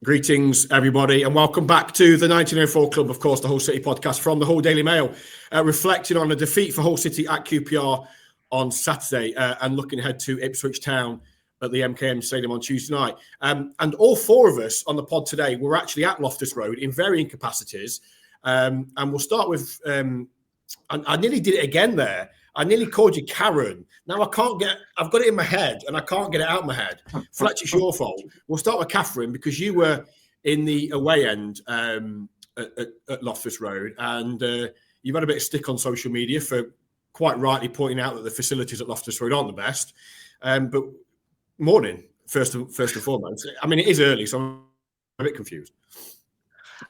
Greetings, everybody, and welcome back to the 1904 Club, of course, the Hull City podcast from the Hull Daily Mail, reflecting on a defeat for Hull City at QPR on Saturday and looking ahead to Ipswich Town at the MKM Stadium on Tuesday night. And all four of us on the pod today were actually at Loftus Road in varying capacities. And we'll start with, I nearly did it again there. I nearly called you Karen. Now I've got it in my head and I can't get it out of my head. Fletch, it's your fault. We'll start with Catherine because you were in the away end at Loftus Road and you've had a bit of stick on social media for quite rightly pointing out that the facilities at Loftus Road aren't the best. But morning, first and foremost. I mean, it is early, so I'm a bit confused.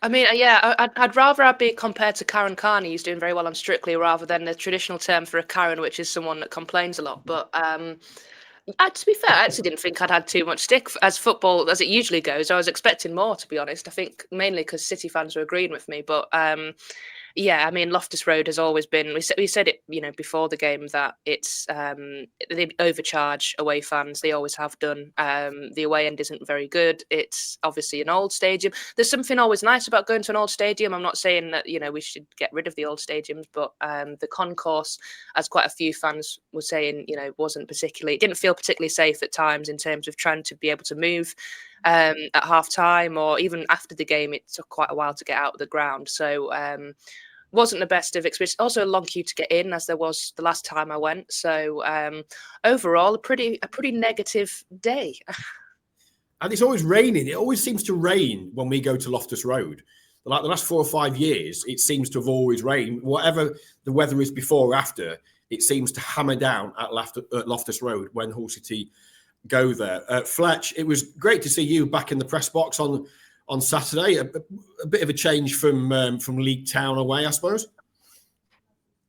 I mean, yeah, I'd rather I be compared to Karen Carney, who's doing very well on Strictly, rather than the traditional term for a Karen, which is someone that complains a lot. But to be fair, I actually didn't think I'd had too much stick as football as it usually goes. I was expecting more, to be honest. I think mainly because City fans were agreeing with me. But yeah, I mean, Loftus Road has always been. We said it, before the game that it's they overcharge away fans. They always have done. The away end isn't very good. It's obviously an old stadium. There's something always nice about going to an old stadium. I'm not saying that we should get rid of the old stadiums, but the concourse, as quite a few fans were saying, it didn't feel particularly safe at times in terms of trying to be able to move. At half time or even after the game, it took quite a while to get out of the ground. So wasn't the best of experience. Also a long queue to get in, as there was the last time I went. So overall, a pretty negative day. And it's always raining. It always seems to rain when we go to Loftus Road. Like the last 4 or 5 years, it seems to have always rained. Whatever the weather is before or after, it seems to hammer down at Loftus Road when Hull City go there. Fletch, it was great to see you back in the press box on Saturday. A bit of a change from League Town away, I suppose.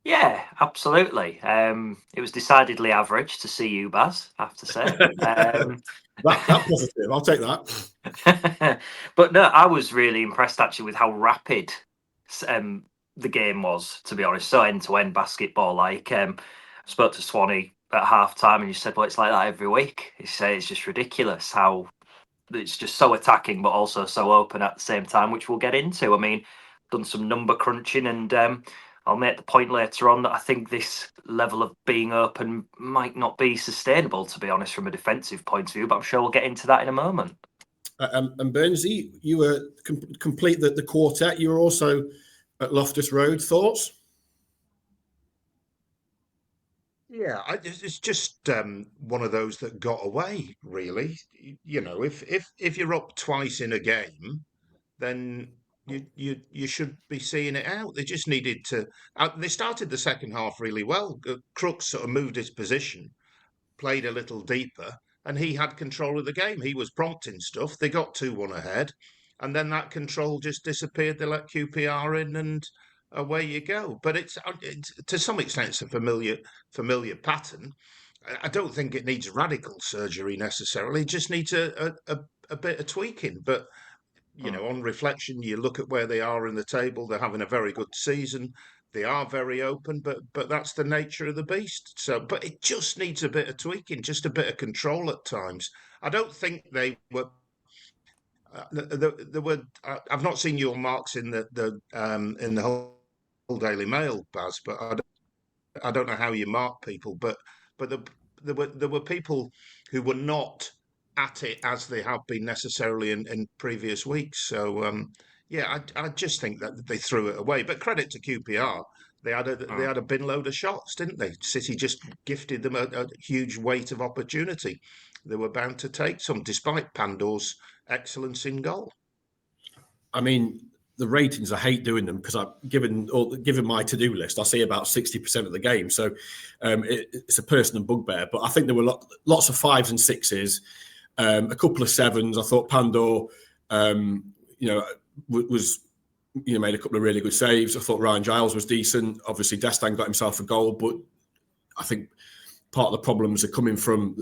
Yeah, absolutely. It was decidedly average to see you, Baz, I have to say. That positive, I'll take that. But no, I was really impressed actually with how rapid the game was, to be honest. So end-to-end basketball. Like, I spoke to Swanee at half-time and you said, well, it's like that every week. He said it's just ridiculous how it's just so attacking but also so open at the same time, which we'll get into. I mean, done some number crunching and I'll make the point later on that I think this level of being open might not be sustainable, to be honest, from a defensive point of view, but I'm sure we'll get into that in a moment. And Burnsy, you were complete the quartet. You were also at Loftus Road. Thoughts? Yeah, it's just one of those that got away, really. If you're up twice in a game, then you should be seeing it out. They just needed to. They started the second half really well. Crooks sort of moved his position, played a little deeper, and he had control of the game. He was prompting stuff. They got 2-1 ahead, and then that control just disappeared. They let QPR in, and away you go. But it's to some extent it's a familiar pattern. I don't think it needs radical surgery necessarily. It just needs a bit of tweaking. But on reflection, you look at where they are in the table. They're having a very good season. They are very open, but that's the nature of the beast. So, but it just needs a bit of tweaking, just a bit of control at times. I don't think they were. There were. I've not seen your marks in the whole Daily Mail, Baz, but I don't know how you mark people. But there were people who were not at it as they have been necessarily in previous weeks. So yeah, I just think that they threw it away. But credit to QPR, they had a bin load of shots, didn't they? City just gifted them a huge weight of opportunity. They were bound to take some, despite Pandor's excellence in goal. I mean, the ratings, I hate doing them because given my to-do list, I see about 60% of the game. So it's a personal bugbear. But I think there were lots of 5s and 6s, a couple of 7s. I thought Pandor, was made a couple of really good saves. I thought Ryan Giles was decent. Obviously, Destin got himself a goal, but I think part of the problems are coming from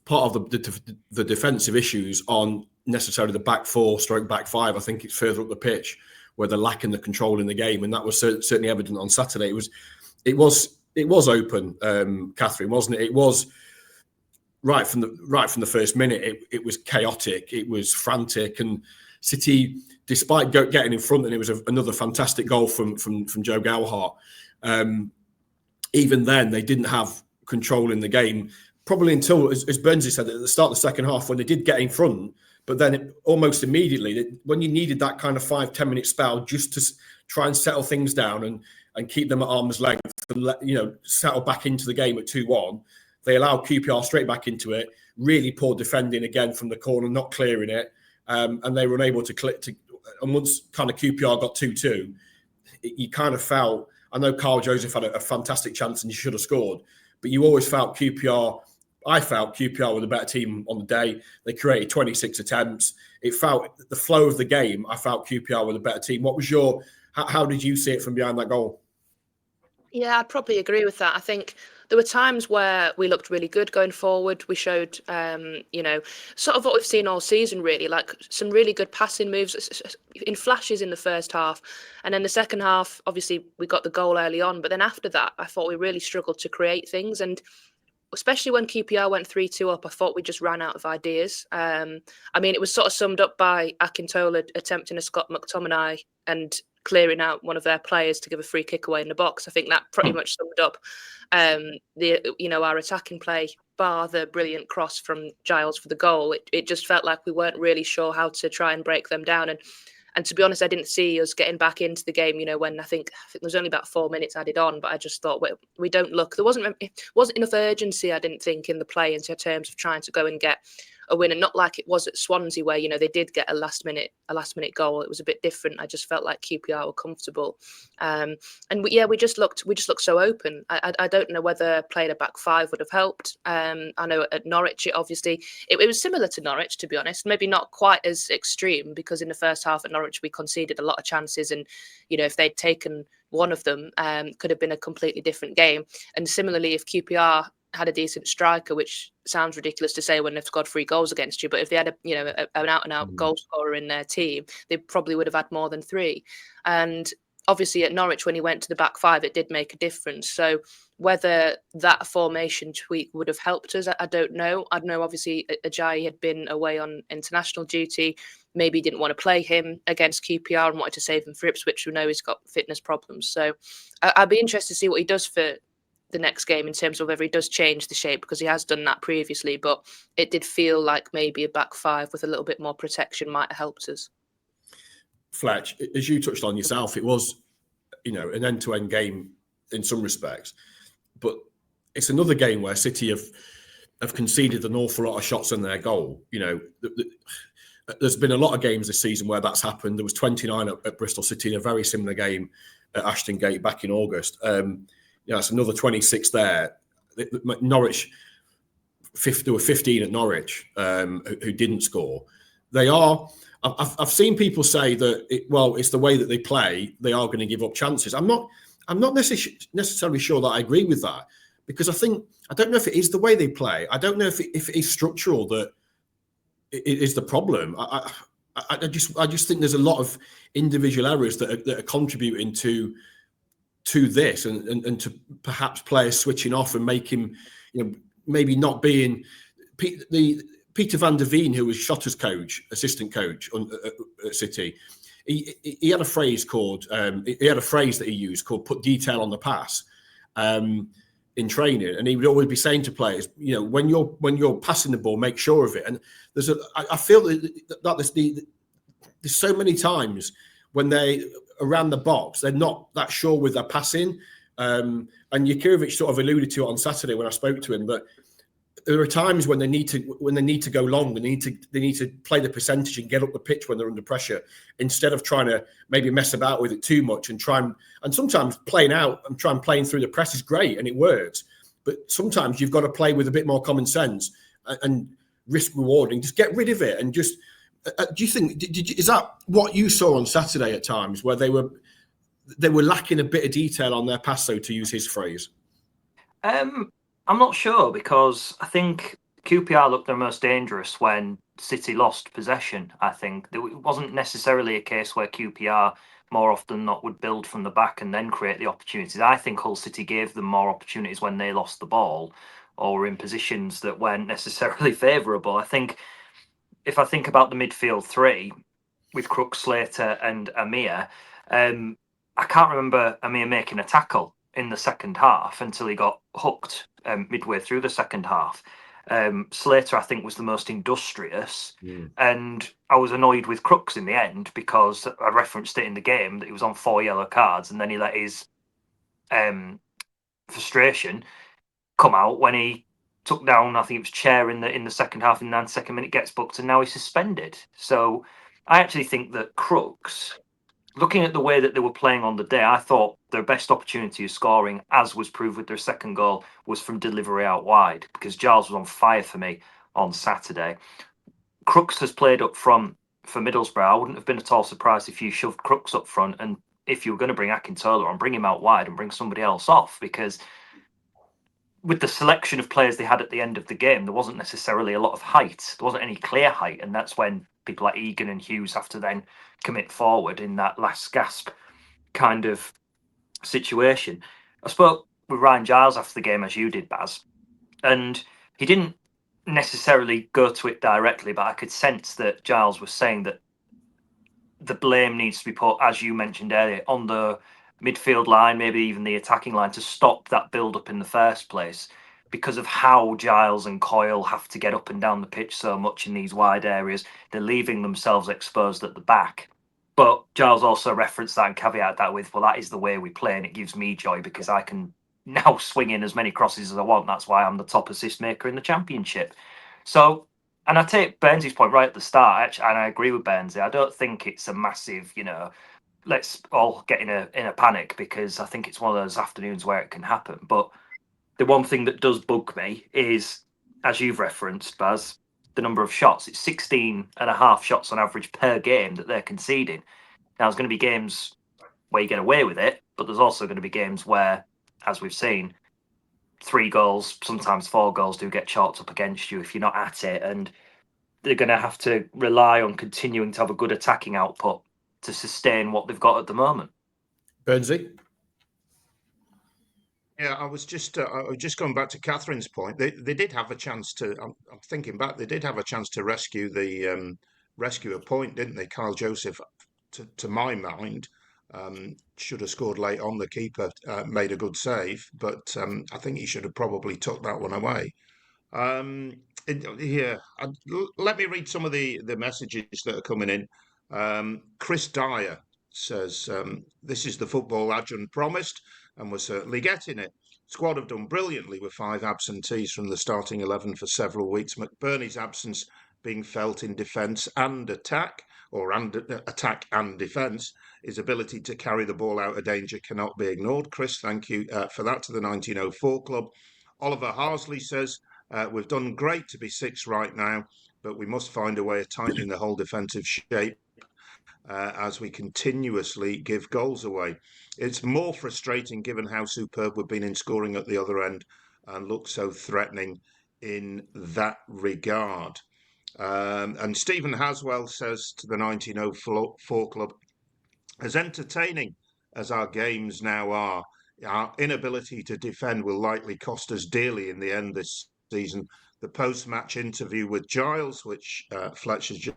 part of the defensive issues on necessarily the back 4 / back 5. I think it's further up the pitch where they're lacking the control in the game, and that was certainly evident on Saturday. It was open, Catherine, wasn't it? It was right from the first minute, it was chaotic, it was frantic, and City, despite getting in front, and it was another fantastic goal from Joe Gallagher. Even then, they didn't have control in the game, probably until, as Burnsy said, at the start of the second half, when they did get in front. But then almost immediately, when you needed that kind of 5-10 minute spell just to try and settle things down and keep them at arm's length and settle back into the game at 2-1, they allowed QPR straight back into it. Really poor defending again from the corner, not clearing it, and they were unable to click. And once kind of QPR got 2-2, you kind of felt. I know Carl Joseph had a fantastic chance and he should have scored, but you always felt QPR. I felt QPR were the better team on the day. They created 26 attempts. It felt the flow of the game. I felt QPR were the better team. What was how did you see it from behind that goal? Yeah, I'd probably agree with that. I think there were times where we looked really good going forward. We showed, sort of what we've seen all season, really, like some really good passing moves in flashes in the first half. And then the second half, obviously, we got the goal early on. But then after that, I thought we really struggled to create things. And especially when QPR went 3-2 up, I thought we just ran out of ideas. It was sort of summed up by Akintola attempting a Scott McTominay and clearing out one of their players to give a free kick away in the box. I think that pretty much summed up our attacking play, bar the brilliant cross from Giles for the goal. It just felt like we weren't really sure how to try and break them down. And to be honest, I didn't see us getting back into the game, when I think there was only about 4 minutes added on, but I just thought we don't look. There wasn't enough urgency, I didn't think, in the play in terms of trying to go and get a win, and not like it was at Swansea where they did get a last minute goal. It was a bit different. I just felt like QPR were comfortable, we just looked so open. I don't know whether playing a back five would have helped. I know at Norwich it was similar to Norwich, to be honest, maybe not quite as extreme, because in the first half at Norwich we conceded a lot of chances, and if they'd taken one of them, could have been a completely different game. And similarly, if QPR had a decent striker, which sounds ridiculous to say when they've scored 3 goals against you, but if they had an out-and-out goal scorer in their team, they probably would have had more than 3. And obviously at Norwich, when he went to the back 5, it did make a difference. So whether that formation tweak would have helped us, I don't know. I know obviously Ajayi had been away on international duty. Maybe didn't want to play him against QPR and wanted to save him for Ipswich, who know he's got fitness problems. So I'd be interested to see what he does for the next game in terms of whether he does change the shape, because he has done that previously, but it did feel like maybe a back 5 with a little bit more protection might have helped us. Fletch, as you touched on yourself, it was, an end-to-end game in some respects, but it's another game where City have conceded an awful lot of shots on their goal. There's been a lot of games this season where that's happened. There was 29 at Bristol City in a very similar game at Ashton Gate back in August. It's another 26 there. Norwich, there were 15 at Norwich who didn't score. I've seen people say that it's the way that they play. They are going to give up chances. I'm not necessarily sure that I agree with that, because I don't know if it is the way they play. I don't know if it is structural that it is the problem. I just think there's a lot of individual errors that are contributing to this and to perhaps players switching off and making, maybe not being Peter van der Veen, who was Schotter's assistant coach at City. He had a phrase that he used called "put detail on the pass" in training, and he would always be saying to players, when you're passing the ball, make sure of it. And I feel that there's so many times when they around the box, they're not that sure with their passing. And Jurkovic sort of alluded to it on Saturday when I spoke to him, but there are times when they need to go long, they need to play the percentage and get up the pitch when they're under pressure, instead of trying to maybe mess about with it too much and sometimes playing out and playing through the press is great and it works, but sometimes you've got to play with a bit more common sense and risk rewarding. Just get rid of it and just. Do you think is that what you saw on Saturday at times, where they were lacking a bit of detail on their pass, so to use his phrase? I'm not sure, because I think QPR looked their most dangerous when City lost possession. I think it wasn't necessarily a case where QPR more often than not would build from the back and then create the opportunities. I think Hull City gave them more opportunities when they lost the ball, or were in positions that weren't necessarily favourable. I think if I think about the midfield three with Crooks, Slater and Amir, I can't remember Amir making a tackle in the second half until he got hooked midway through the second half. Slater, I think, was the most industrious, and I was annoyed with Crooks in the end because I referenced it in the game that he was on 4 yellow cards, and then he let his frustration come out when he took down, I think it was Chair in the second half, in the 92nd minute, gets booked, and now he's suspended. So I actually think that Crooks, looking at the way that they were playing on the day, I thought their best opportunity of scoring, as was proved with their second goal, was from delivery out wide, because Giles was on fire for me on Saturday. Crooks has played up front for Middlesbrough. I wouldn't have been at all surprised if you shoved Crooks up front, and if you were going to bring Akintola on, bring him out wide and bring somebody else off, because with the selection of players they had at the end of the game, there wasn't necessarily a lot of height. There wasn't any clear height, and that's when people like Egan and Hughes have to then commit forward in that last gasp kind of situation. I spoke with Ryan Giles after the game, as you did, Baz, and he didn't necessarily go to it directly, but I could sense that Giles was saying that the blame needs to be put, as you mentioned earlier, on the midfield line, maybe even the attacking line, to stop that build-up in the first place, because of how Giles and Coyle have to get up and down the pitch so much in these wide areas. They're leaving themselves exposed at the back. But Giles also referenced that and caveat that with, well, that is the way we play, and it gives me joy because I can now swing in as many crosses as I want. That's why I'm the top assist maker in the Championship. So, and I take Burnsy's point right at the start, and I agree with Burnsy. I don't think it's a massive, let's all get in a panic, because I think it's one of those afternoons where it can happen. But the one thing that does bug me is, as you've referenced, Baz, the number of shots. It's 16.5 shots on average per game that they're conceding. Now, there's going to be games where you get away with it, but there's also going to be games where, as we've seen, 3 goals, sometimes 4 goals do get chalked up against you if you're not at it. And they're going to have to rely on continuing to have a good attacking output to sustain what they've got at the moment. Burnsy? Yeah, I was just going back to Catherine's point. They did have a chance to. I'm thinking back. They did have a chance to rescue the rescue a point, didn't they? Kyle Joseph, to my mind, should have scored late on. The keeper made a good save, but I think he should have probably took that one away. Let me read some of the messages that are coming in. Chris Dyer says, this is the football Adrian promised, and we're certainly getting it. Squad have done brilliantly with 5 absentees from the starting 11 for several weeks. McBurney's absence being felt in defence and attack, or attack and defence. His ability to carry the ball out of danger cannot be ignored. Chris, thank you for that, to the 1904 Club. Oliver Harsley says, we've done great to be 6th right now, but we must find a way of tightening the whole defensive shape as we continuously give goals away. It's more frustrating given how superb we've been in scoring at the other end and look so threatening in that regard. And Stephen Haswell says to the 1904 Club, as entertaining as our games now are, our inability to defend will likely cost us dearly in the end this season. The post-match interview with Giles, which Fletcher's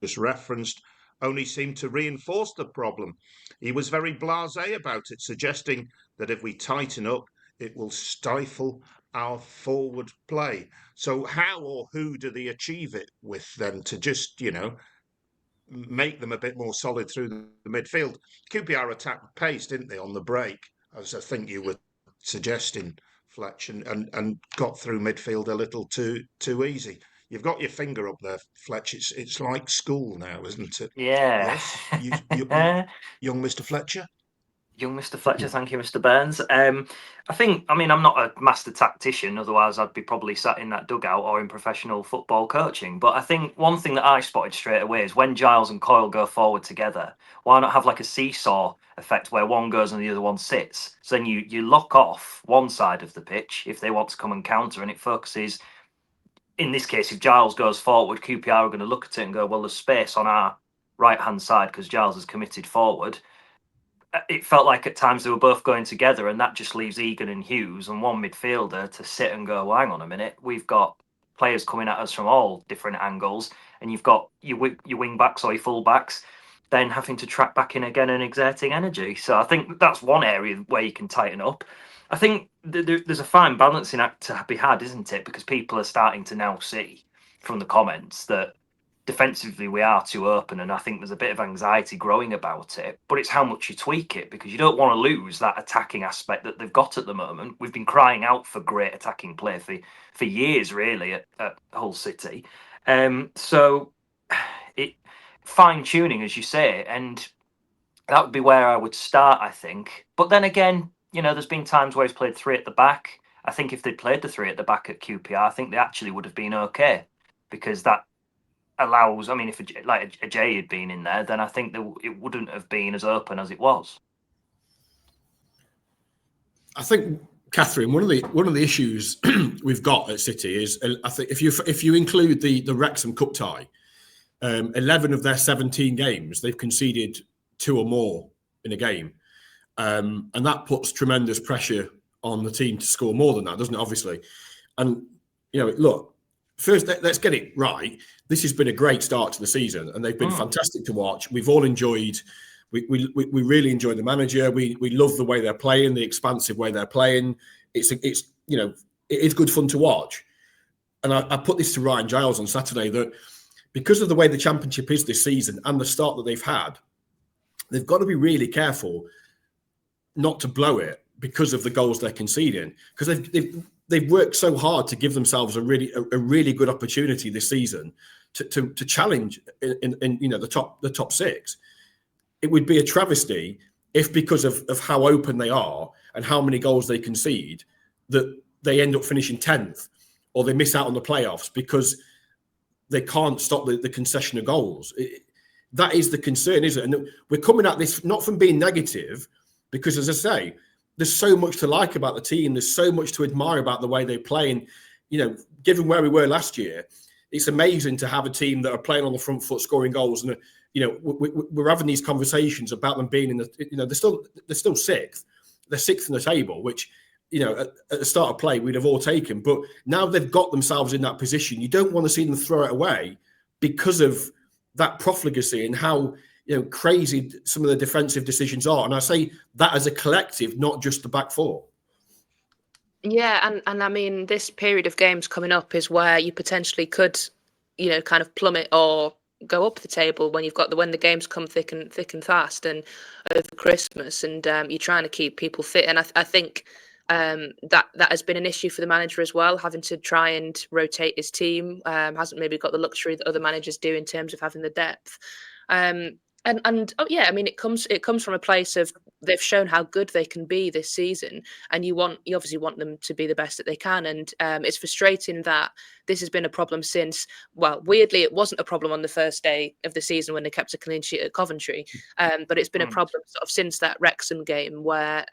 just referenced, only seemed to reinforce the problem. He was very blasé about it, suggesting that if we tighten up, it will stifle our forward play. So how or who do they achieve it with then, to just, make them a bit more solid through the midfield? QPR attacked pace, didn't they, on the break, as I think you were suggesting, Fletch, and got through midfield a little too easy. You've got your finger up there, Fletch. It's like school now, isn't it? Yeah. Yes, young Mr. Fletcher. Young Mr. Fletcher, thank you, Mr. Burns. I'm not a master tactician, otherwise I'd be probably sat in that dugout or in professional football coaching. But I think one thing that I spotted straight away is when Giles and Coyle go forward together, why not have like a seesaw effect where one goes and the other one sits? So then you lock off one side of the pitch if they want to come and counter, and it focuses. In this case, if Giles goes forward, QPR are going to look at it and go, well, there's space on our right-hand side because Giles has committed forward. it felt like at times they were both going together, and that just leaves Egan and Hughes and one midfielder to sit and go, well, hang on a minute, we've got players coming at us from all different angles, and you've got your wing backs or your full backs then having to track back in again and exerting energy. So I think that's one area where you can tighten up. I think there's a fine balancing act to be had, isn't it? Because people are starting to now see from the comments that defensively we are too open, and I think there's a bit of anxiety growing about it, but it's how much you tweak it, because you don't want to lose that attacking aspect that they've got at the moment. We've been crying out for great attacking play for years, really, at Hull City. So it fine tuning, as you say, and that would be where I would start, I think. But then again, there's been times where he's played three at the back. I think if they'd played the three at the back at QPR, I think they actually would have been okay, because that allows, if a Jay had been in there, then I think it wouldn't have been as open as it was. I think, Catherine, one of the issues we've got at City is, I think if you include the Wrexham Cup tie, 11 of their 17 games they've conceded 2 or more in a game, and that puts tremendous pressure on the team to score more than that, doesn't it? Obviously, and look. First, let's get it right. This has been a great start to the season, and they've been fantastic to watch. We've all enjoyed. We really enjoy the manager. We love the way they're playing, the expansive way they're playing. It is good fun to watch. And I put this to Ryan Giles on Saturday, that because of the way the Championship is this season and the start that they've had, they've got to be really careful not to blow it because of the goals they're conceding, because they've worked so hard to give themselves a really good opportunity this season to challenge in the top 6. It would be a travesty if, because of how open they are and how many goals they concede, that they end up finishing 10th or they miss out on the playoffs because they can't stop the concession of goals. That is the concern, isn't it? And we're coming at this not from being negative, because, as I say, there's so much to like about the team. There's so much to admire about the way they play. And, given where we were last year, it's amazing to have a team that are playing on the front foot, scoring goals. And, we're having these conversations about them being in they're still 6th. They're 6th in the table, which, at the start of play, we'd have all taken. But now they've got themselves in that position. You don't want to see them throw it away because of that profligacy and how, crazy some of the defensive decisions are. And I say that as a collective, not just the back four. Yeah, and this period of games coming up is where you potentially could, kind of plummet or go up the table when when the games come thick and fast and over Christmas, and you're trying to keep people fit. And I think that has been an issue for the manager as well, having to try and rotate his team. Hasn't maybe got the luxury that other managers do in terms of having the depth. It comes from a place of they've shown how good they can be this season, and you obviously want them to be the best that they can. And it's frustrating that this has been a problem since, well, weirdly, it wasn't a problem on the first day of the season when they kept a clean sheet at Coventry, but it's been a problem sort of since that Wrexham game, where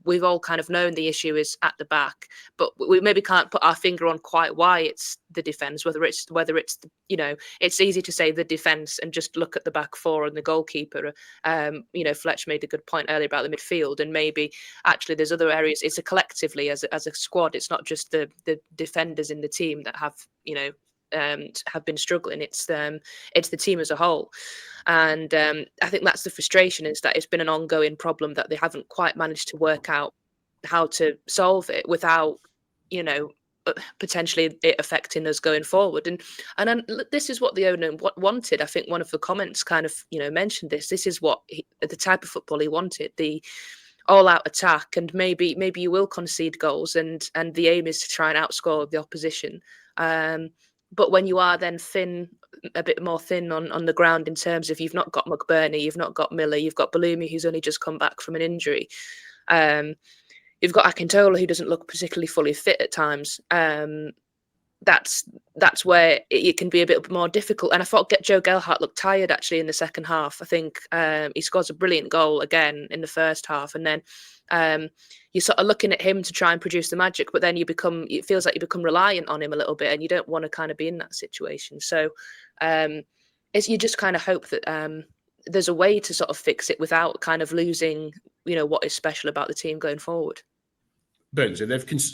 we've all kind of known the issue is at the back, but we maybe can't put our finger on quite why it's the defence, whether it's it's easy to say the defence and just look at the back four and the goalkeeper. Fletch made a good point earlier about the midfield, and maybe actually there's other areas. It's a collectively as a squad. It's not just the defenders in the team that have been struggling. It's the team as a whole, and I think that's the frustration, is that it's been an ongoing problem that they haven't quite managed to work out how to solve it without potentially it affecting us going forward. And this is what the owner wanted. I think one of the comments kind of mentioned this. This is what the type of football he wanted, the all-out attack, and maybe you will concede goals, and the aim is to try and outscore the opposition. But when you are then a bit more thin on the ground in terms of you've not got McBurney, you've not got Miller, you've got Balumi, who's only just come back from an injury. You've got Akintola, who doesn't look particularly fully fit at times. That's where it can be a bit more difficult. And I thought Joe Gelhardt looked tired actually in the second half. I think he scores a brilliant goal again in the first half, and then you're sort of looking at him to try and produce the magic, but then it feels like you become reliant on him a little bit, and you don't want to kind of be in that situation. So you just kind of hope that there's a way to sort of fix it without kind of losing, what is special about the team going forward. Burns,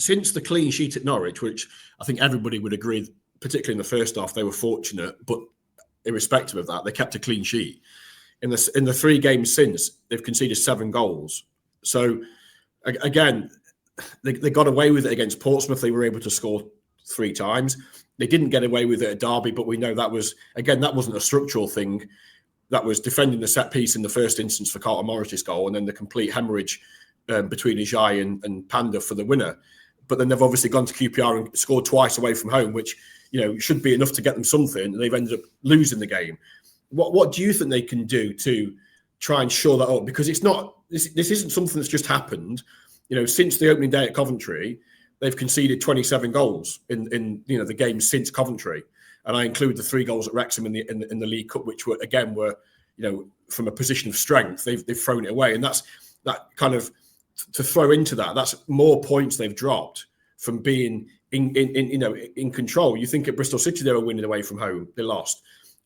since the clean sheet at Norwich, which I think everybody would agree, particularly in the first half, they were fortunate, but irrespective of that, they kept a clean sheet. In the 3 games since, they've conceded 7 goals. So again, they got away with it against Portsmouth. They were able to score 3 times. They didn't get away with it at Derby, but we know that wasn't a structural thing. That was defending the set piece in the first instance for Carlton Morris's goal, and then the complete hemorrhage between Ajay and Panda for the winner. But then they've obviously gone to QPR and scored twice away from home, which should be enough to get them something. And they've ended up losing the game. What do you think they can do to try and shore that up? Because it's not this isn't something that's just happened. Since the opening day at Coventry, they've conceded 27 goals in the games since Coventry, and I include the 3 goals at Wrexham in the League Cup, which were from a position of strength. They've thrown it away, and that's that kind of to throw into that. That's more points they've dropped from being in control. You think at Bristol City they were winning away from home, they lost.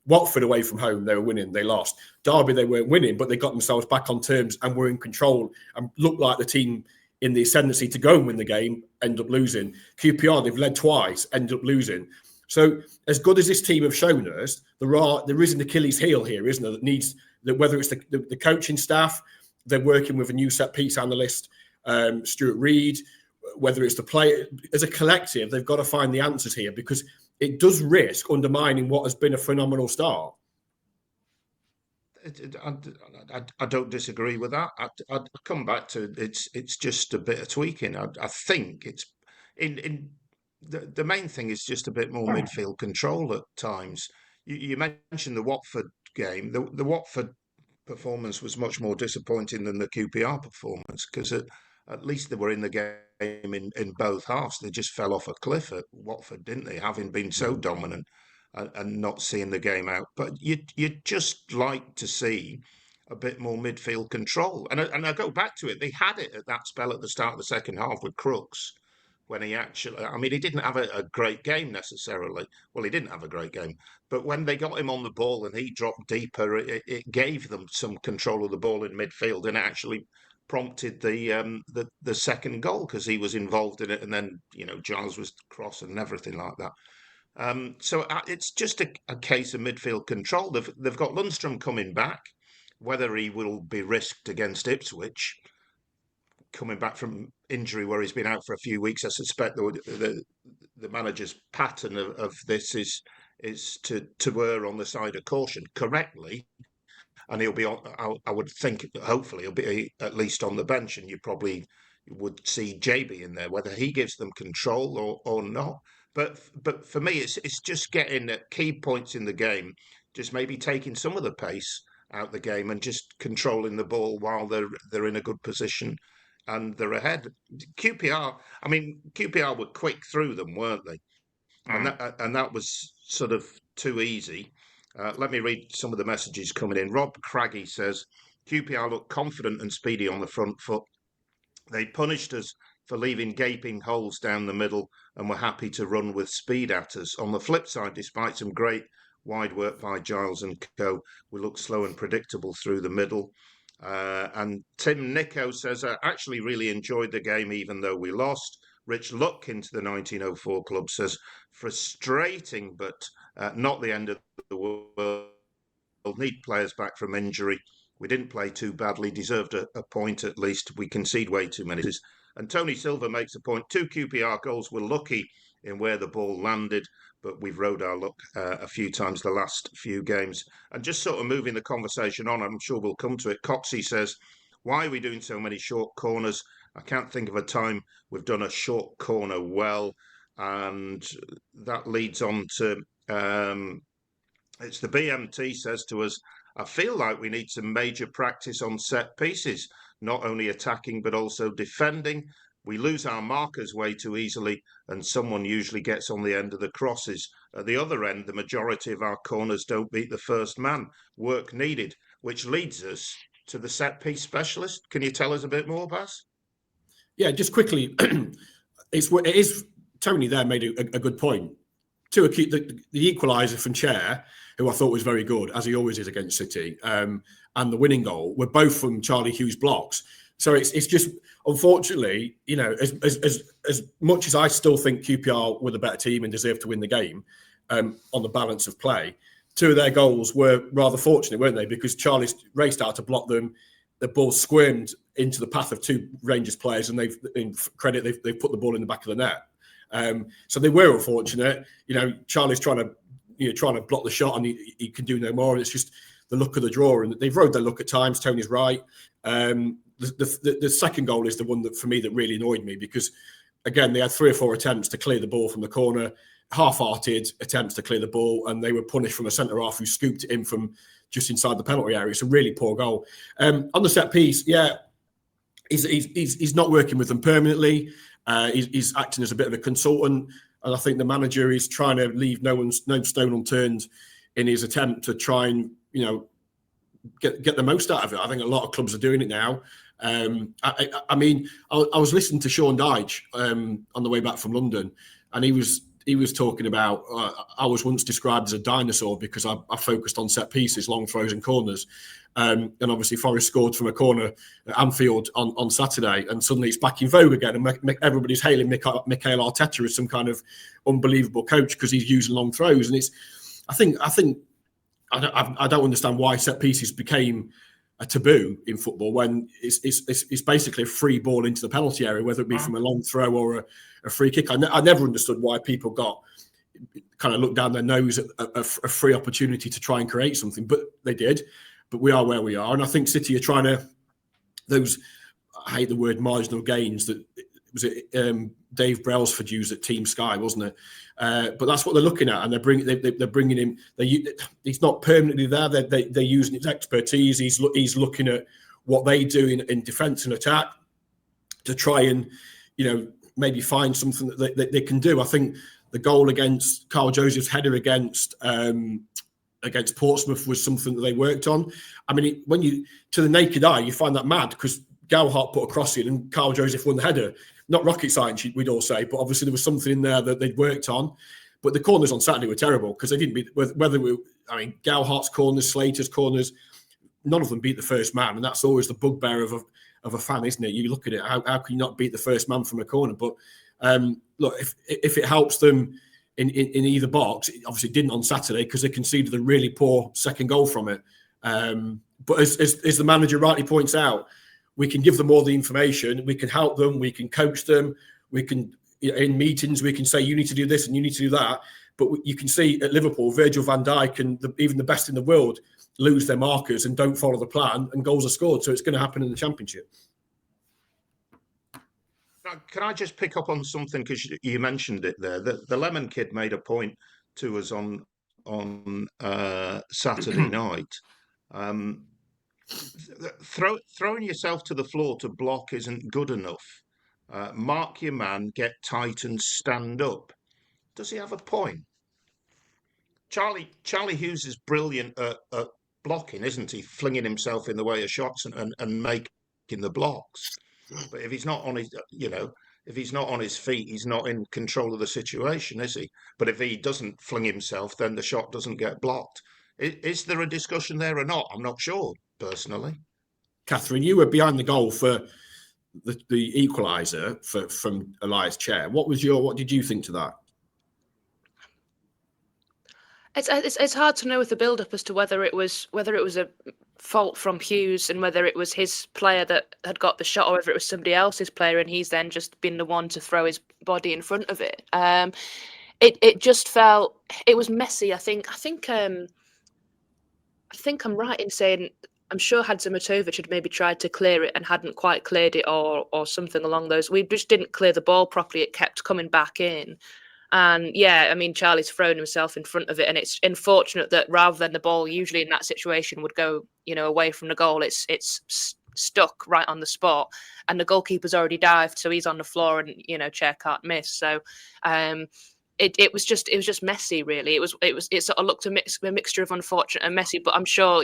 Watford away from home, they were winning, they lost. Derby, they weren't winning, but they got themselves back on terms and were in control and looked like the team in the ascendancy to go and win the game, end up losing. QPR, they've led twice, end up losing. So as good as this team have shown us, there is an Achilles heel here, isn't there, that needs, that whether it's the coaching staff, they're working with a new set-piece analyst, Stuart Reid, whether it's the player, as a collective, they've got to find the answers here, because it does risk undermining what has been a phenomenal start. I don't disagree with that. I'd come back to it's just a bit of tweaking. I think it's in the main thing is just a bit more midfield control at times. You mentioned the Watford game. The Watford performance was much more disappointing than the QPR performance, because at least they were in the game in both halves. They just fell off a cliff at Watford, didn't they? Having been so dominant and not seeing the game out. But you'd just like to see a bit more midfield control. And I go back to it. They had it at that spell at the start of the second half with Crooks, when he actually, he didn't have a great game necessarily. Well, he didn't have a great game. But when they got him on the ball and he dropped deeper, it gave them some control of the ball in midfield, and it actually prompted the second goal, because he was involved in it, and then Giles was cross and everything like that. So it's just a case of midfield control. They've got Lundstram coming back. Whether he will be risked against Ipswich, coming back from injury where he's been out for a few weeks, I suspect the manager's pattern of this is to err on the side of caution correctly. And he'll be on, I would think, hopefully he'll be at least on the bench, and you probably would see JB in there, whether he gives them control or not. But for me, it's just getting at key points in the game, just maybe taking some of the pace out the game and just controlling the ball while they're in a good position and they're ahead. QPR were quick through them, weren't they? And that was sort of too easy. Let me read some of the messages coming in. Rob Craggy says, QPR looked confident and speedy on the front foot. They punished us for leaving gaping holes down the middle and were happy to run with speed at us. On the flip side, despite some great wide work by Giles and co, we looked slow and predictable through the middle. And Tim Nico says, I actually really enjoyed the game, even though we lost. Rich Luck into the 1904 club says, frustrating, but not the end of the world. Need players back from injury. We didn't play too badly, deserved a point at least. We concede way too many. And Tony Silva makes a point. 2 QPR goals. We're lucky in where the ball landed, but we've rode our luck a few times the last few games. And just sort of moving the conversation on, I'm sure we'll come to it. Coxey says, why are we doing so many short corners? I can't think of a time we've done a short corner well. And that leads on to, it's the BMT says to us, I feel like we need some major practice on set pieces, not only attacking, but also defending. We lose our markers way too easily, and someone usually gets on the end of the crosses. At the other end, the majority of our corners don't beat the first man. Work needed, which leads us to the set piece specialist. Can you tell us a bit more, Baz? Yeah, just quickly, it is Tony there made a good point. the equaliser from Chair, who I thought was very good, as he always is against City, and the winning goal were both from Charlie Hughes blocks. So it's just, unfortunately, as much as I still think QPR were the better team and deserved to win the game, on the balance of play, two of their goals were rather fortunate, weren't they? Because Charlie raced out to block them. The ball squirmed into the path of two Rangers players, and they've put the ball in the back of the net. So they were unfortunate. Charlie's trying to block the shot, and he can do no more. And it's just the luck of the draw, and they've rode their luck at times. Tony's right. The second goal is the one that, for me, that really annoyed me, because again, they had 3 or 4 attempts to clear the ball from the corner, half-hearted attempts to clear the ball, and they were punished from a centre half who scooped it in from just inside the penalty area. It's a really poor goal. On the set piece, he's not working with them permanently. He's acting as a bit of a consultant, and I think the manager is trying to leave no stone unturned in his attempt to try and get the most out of it. I think a lot of clubs are doing it now. I was listening to Sean Dyche on the way back from London, and he was talking about I was once described as a dinosaur because I focused on set pieces, long throws and corners. And obviously Forest scored from a corner at Anfield on Saturday, and suddenly it's back in vogue again, and everybody's hailing Mikel Arteta as some kind of unbelievable coach because he's using long throws. And I don't understand why set pieces became a taboo in football when it's basically a free ball into the penalty area, whether it be from a long throw or a free kick. I never understood why people kind of looked down their nose at a free opportunity to try and create something, but they did. But we are where we are, and I think City are trying to I hate the word marginal gains that was it Dave Brailsford used at Team Sky, wasn't it? But that's what they're looking at, and they're bringing him. He's not permanently there. They're using his expertise. He's looking at what they do in defence and attack to try and maybe find something that they can do. I think the goal against Carl Joseph's header against Portsmouth was something that they worked on. I mean, when you to the naked eye, you find that mad because Gowhart put a cross in and Carl Joseph won the header. Not rocket science, we'd all say, but obviously there was something in there that they'd worked on. But the corners on Saturday were terrible because they didn't beat Gowhart's corners, Slater's corners, none of them beat the first man, and that's always the bugbear of a fan, isn't it? You look at it, how can you not beat the first man from a corner? But look, if it helps them in either box, it obviously didn't on Saturday because they conceded a really poor second goal from it. But as the manager rightly points out, we can give them all the information, we can help them, we can coach them, we can, in meetings, we can say, you need to do this and you need to do that. But you can see at Liverpool, Virgil van Dijk and even the best in the world lose their markers and don't follow the plan, and goals are scored. So it's going to happen in the Championship. Can I just pick up on something, because you mentioned it there? The Lemon Kid made a point to us on Saturday night. Throwing yourself to the floor to block isn't good enough. Mark your man, get tight and stand up. Does he have a point? Charlie Hughes is brilliant at blocking, isn't he? Flinging himself in the way of shots and making the blocks. But if he's not on his feet, he's not in control of the situation, is he? But if he doesn't fling himself, then the shot doesn't get blocked. Is there a discussion there or not? I'm not sure, personally. Catherine, you were behind the goal for the equaliser from Elias Chair. What did you think to that? It's hard to know with the build-up as to whether it was a fault from Hughes and whether it was his player that had got the shot or whether it was somebody else's player and he's then just been the one to throw his body in front of it. It just felt, it was messy. I think I'm right in saying I'm sure Hadzimatovic had maybe tried to clear it and hadn't quite cleared it or something along those. We just didn't clear the ball properly. It kept coming back in. And yeah, I mean, Charlie's thrown himself in front of it, and it's unfortunate that rather than the ball usually in that situation would go, away from the goal, it's stuck right on the spot, and the goalkeeper's already dived, so he's on the floor, and Chair can't miss. So, it was just messy, really. It sort of looked a mixture of unfortunate and messy, but I'm sure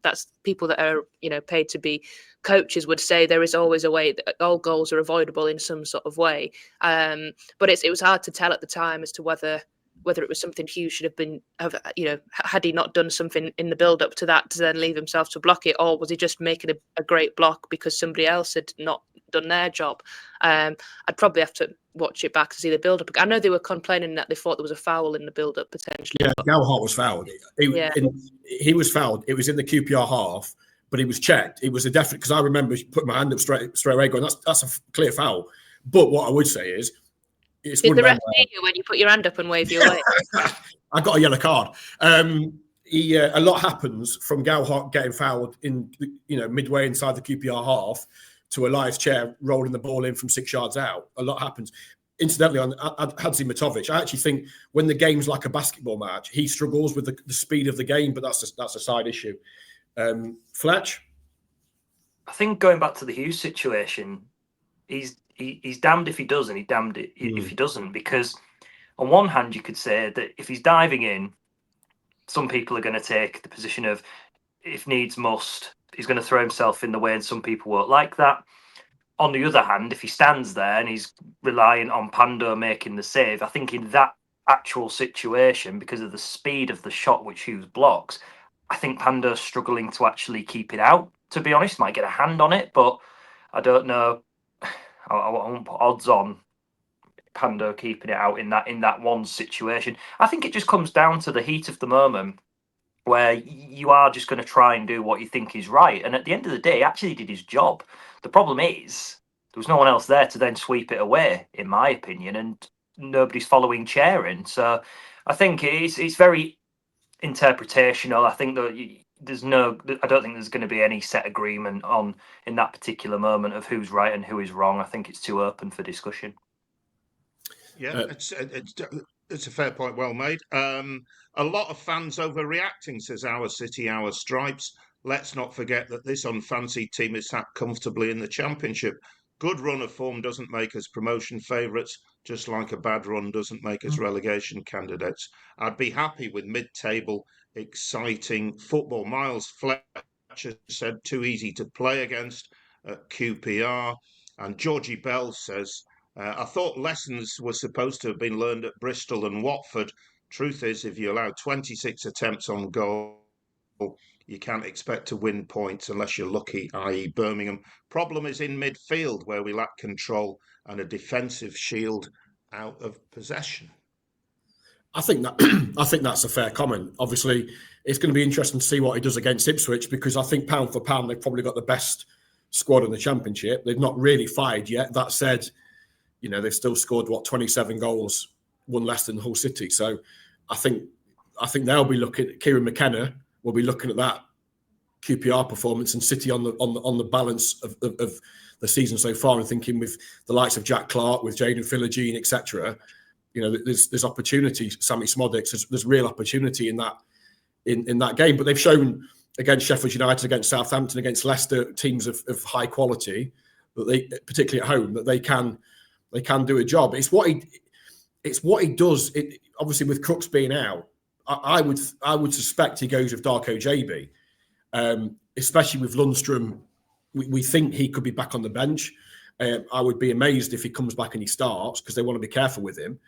that's people that are paid to be coaches would say there is always a way that all goals are avoidable in some sort of way. But it was hard to tell at the time as to whether whether it was something Hughes should had he not done something in the build up to that to then leave himself to block it, or was he just making a great block because somebody else had not done their job? I'd probably have to watch it back to see the build up. I know they were complaining that they thought there was a foul in the build up potentially. Yeah, Galhart was fouled. He was fouled. It was in the QPR half, but he was checked. It was a definite, because I remember putting my hand up straight away going, that's a clear foul. But what I would say is, it's did the ref see you when you put your hand up and wave you away? I got a yellow card. A lot happens from Galhart getting fouled in, midway inside the QPR half to Elias Chair rolling the ball in from 6 yards out. A lot happens. Incidentally, on Hadzimatovic, I actually think when the game's like a basketball match, he struggles with the speed of the game, but that's a side issue. Fletch? I think going back to the Hughes situation, he's damned if he does and he's damned if he doesn't, because on one hand you could say that if he's diving in, some people are going to take the position of if needs must, he's going to throw himself in the way, and some people won't like that. On the other hand, if he stands there and he's relying on Pando making the save, I think in that actual situation, because of the speed of the shot which Hughes blocks, I think Pando's struggling to actually keep it out, to be honest. Might get a hand on it, but I don't know. I won't put odds on Pando keeping it out in that one situation. I think it just comes down to the heat of the moment, where you are just going to try and do what you think is right. And at the end of the day, he actually did his job. The problem is there was no one else there to then sweep it away, in my opinion, and nobody's following Charing. So I think it's very interpretational. I think that I don't think there's going to be any set agreement on in that particular moment of who's right and who is wrong. I think it's too open for discussion. Yeah, it's a fair point, well made. A lot of fans overreacting, says Our City, Our Stripes. Let's not forget that this unfancied team is sat comfortably in the Championship. Good run of form doesn't make us promotion favourites, just like a bad run doesn't make us relegation candidates. I'd be happy with mid-table, exciting football. Miles Fletcher said too easy to play against at QPR. And Georgie Bell says, I thought lessons were supposed to have been learned at Bristol and Watford. Truth is, if you allow 26 attempts on goal, you can't expect to win points unless you're lucky, i.e. Birmingham. Problem is in midfield, where we lack control and a defensive shield out of possession. I think that's a fair comment. Obviously, it's going to be interesting to see what he does against Ipswich, because I think pound for pound, they've probably got the best squad in the Championship. They've not really fired yet. That said, they've still scored 27 goals, one less than Hull City. So I think they'll be looking. Kieran McKenna will be looking at that QPR performance and City on the balance of the season so far, and thinking with the likes of Jack Clark, with Jaden Philogene, etc. There's opportunity. Sammy Smodics, there's real opportunity in that game. But they've shown against Sheffield United, against Southampton, against Leicester, teams of high quality, that they, particularly at home, that they can do a job. It's what he does. Obviously, with Crooks being out, I would suspect he goes with Darko JB, especially with Lundstrom. We think he could be back on the bench. I would be amazed if he comes back and he starts, because they want to be careful with him.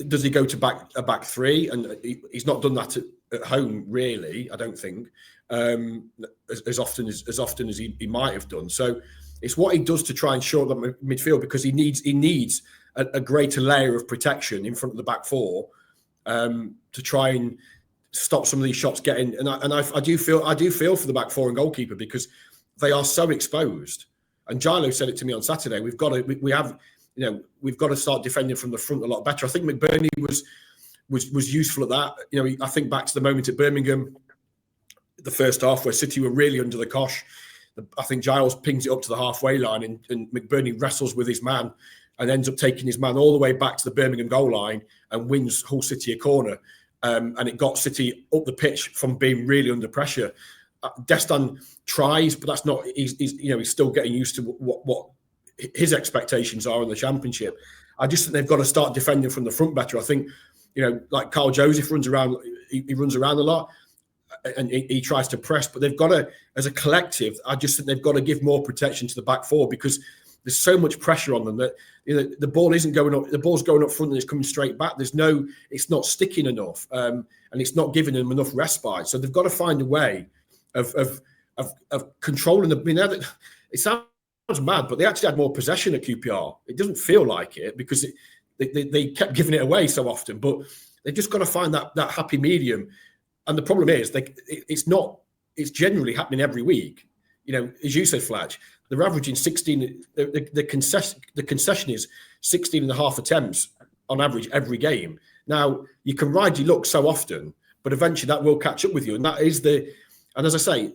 Does he go to a back three? And he's not done that at home, really. I don't think as often as he might have done. So it's what he does to try and shore up midfield, because he needs a greater layer of protection in front of the back four to try and stop some of these shots getting. And I do feel for the back four and goalkeeper, because they are so exposed. And Gilo said it to me on Saturday. We've got to start defending from the front a lot better. I think McBurney was useful at that. I think back to the moment at Birmingham, the first half, where City were really under the cosh. I think Giles pings it up to the halfway line, and McBurney wrestles with his man and ends up taking his man all the way back to the Birmingham goal line and wins Hull City a corner. And it got City up the pitch from being really under pressure. Destan tries, but that's not. He's still getting used to what his expectations are in the Championship. I just think they've got to start defending from the front better. I think, like Carl Joseph runs around. He runs around a lot, and he tries to press. But they've got to, as a collective, I just think they've got to give more protection to the back four, because there's so much pressure on them that the ball isn't going up. The ball's going up front and it's coming straight back. It's not sticking enough, and it's not giving them enough respite. So they've got to find a way of controlling the. I mean, it sounds mad, but they actually had more possession at QPR. It doesn't feel like it because they kept giving it away so often, but they've just got to find that happy medium. And the problem is, it's generally happening every week. As you said, Fletch, they're averaging 16. The concession is 16 and a half attempts on average every game. Now, you can ride your luck so often, but eventually that will catch up with you. And that is and as I say,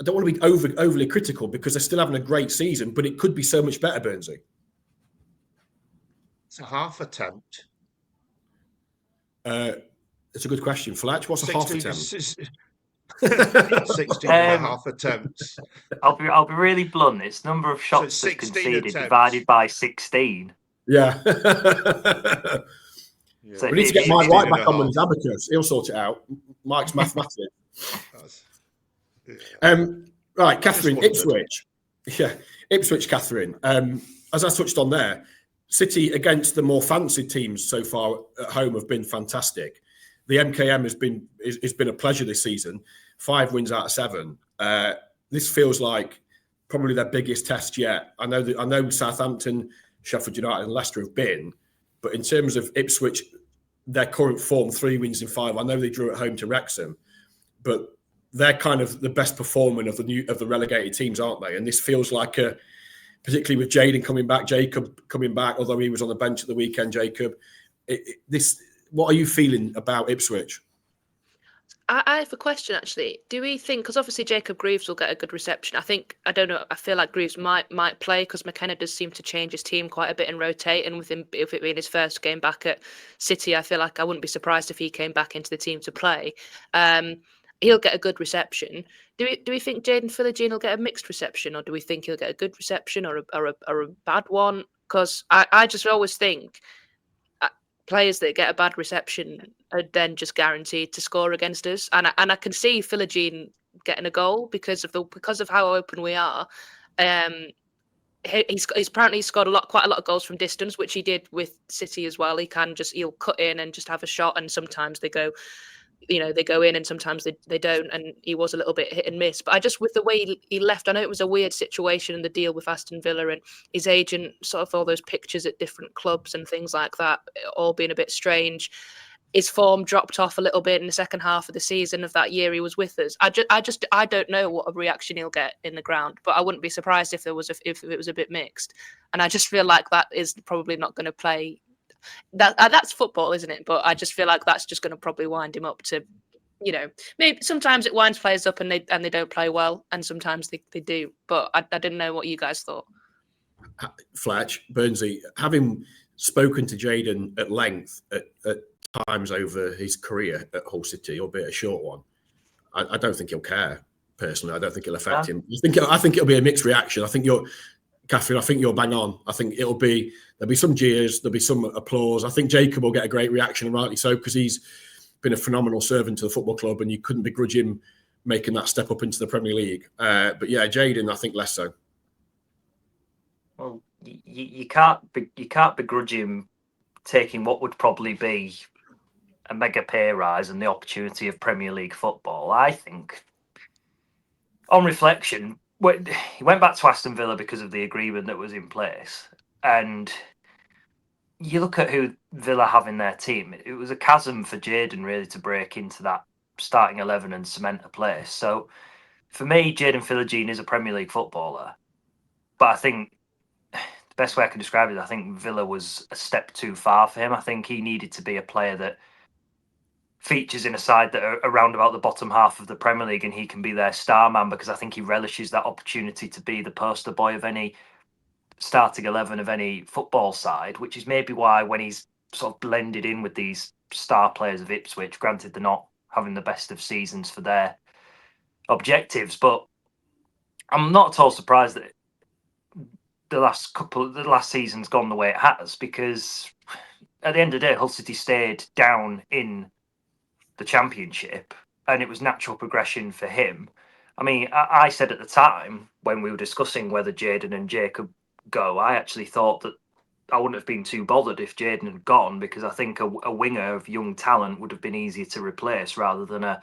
I don't want to be overly critical because they're still having a great season, but it could be so much better, Burnsy. It's a half attempt. It's a good question. Fletch, what's a half attempt? 16 and a half attempts. I'll be really blunt. It's number of shots that's conceded divided by 16. Yeah. So we need to get Mike White back on with his abacus. He'll sort it out. Mike's mathematics. Right, Catherine, Ipswich. Yeah, Ipswich, Catherine. As I touched on there, City against the more fancied teams so far at home have been fantastic. The MKM has been a pleasure this season. 5 wins out of 7. This feels like probably their biggest test yet. I know Southampton, Sheffield United, and Leicester have been, but in terms of Ipswich, their current form, 3 wins in 5. I know they drew at home to Wrexham, but they're kind of the best performing of the relegated teams, aren't they? And this feels like particularly with Jaden coming back, Jacob coming back, although he was on the bench at the weekend. Jacob, what are you feeling about Ipswich? I have a question, actually. Do we think, because obviously Jacob Greaves will get a good reception. I don't know, I feel like Greaves might play because McKenna does seem to change his team quite a bit and rotate. And with him, if it being his first game back at City, I feel like I wouldn't be surprised if he came back into the team to play. He'll get a good reception. Do we think Jaden Philogene will get a mixed reception, or do we think he'll get a good reception or a bad one? Because I just always think players that get a bad reception are then just guaranteed to score against us. And I can see Philogene getting a goal because of how open we are. He's apparently scored quite a lot of goals from distance, which he did with City as well. He'll cut in and just have a shot, and sometimes they go in and sometimes they don't, and he was a little bit hit and miss. But with the way he left, I know it was a weird situation in the deal with Aston Villa and his agent, sort of all those pictures at different clubs and things like that, all being a bit strange. His form dropped off a little bit in the second half of the season of that year he was with us. I don't know what a reaction he'll get in the ground, but I wouldn't be surprised if it was a bit mixed. And I just feel like that is probably not going to play. That's football, isn't it? But I just feel like that's just going to probably wind him up to, maybe sometimes it winds players up and they don't play well, and sometimes they do. But I didn't know what you guys thought. Fletch, Burnsy, having spoken to Jaden at length at times over his career at Hull City, albeit a short one, I don't think he'll care. Personally, I don't think it'll affect him. I think it'll be a mixed reaction. Catherine, I think you're bang on. I think there'll be some jeers, there'll be some applause. I think Jacob will get a great reaction, and rightly so, because he's been a phenomenal servant to the football club, and you couldn't begrudge him making that step up into the Premier League. But yeah, Jaden, I think less so. Well, you can't begrudge him taking what would probably be a mega pay rise and the opportunity of Premier League football. I think, on reflection, he went back to Aston Villa because of the agreement that was in place, and you look at who Villa have in their team. It was a chasm for Jaden really to break into that starting 11 and cement a place. So for me, Jaden Philogene is a Premier League footballer, but I think the best way I can describe it is I think Villa was a step too far for him. I think he needed to be a player that features in a side that are around about the bottom half of the Premier League, and he can be their star man, because I think he relishes that opportunity to be the poster boy of any starting 11 of any football side, which is maybe why when he's sort of blended in with these star players of Ipswich, granted they're not having the best of seasons for their objectives, but I'm not at all surprised that the last season's gone the way it has, because at the end of the day, Hull City stayed down in the Championship, and it was natural progression for him. I mean, I said at the time when we were discussing whether Jaden and Jacob go, I actually thought that I wouldn't have been too bothered if Jayden had gone, because I think a winger of young talent would have been easier to replace rather than a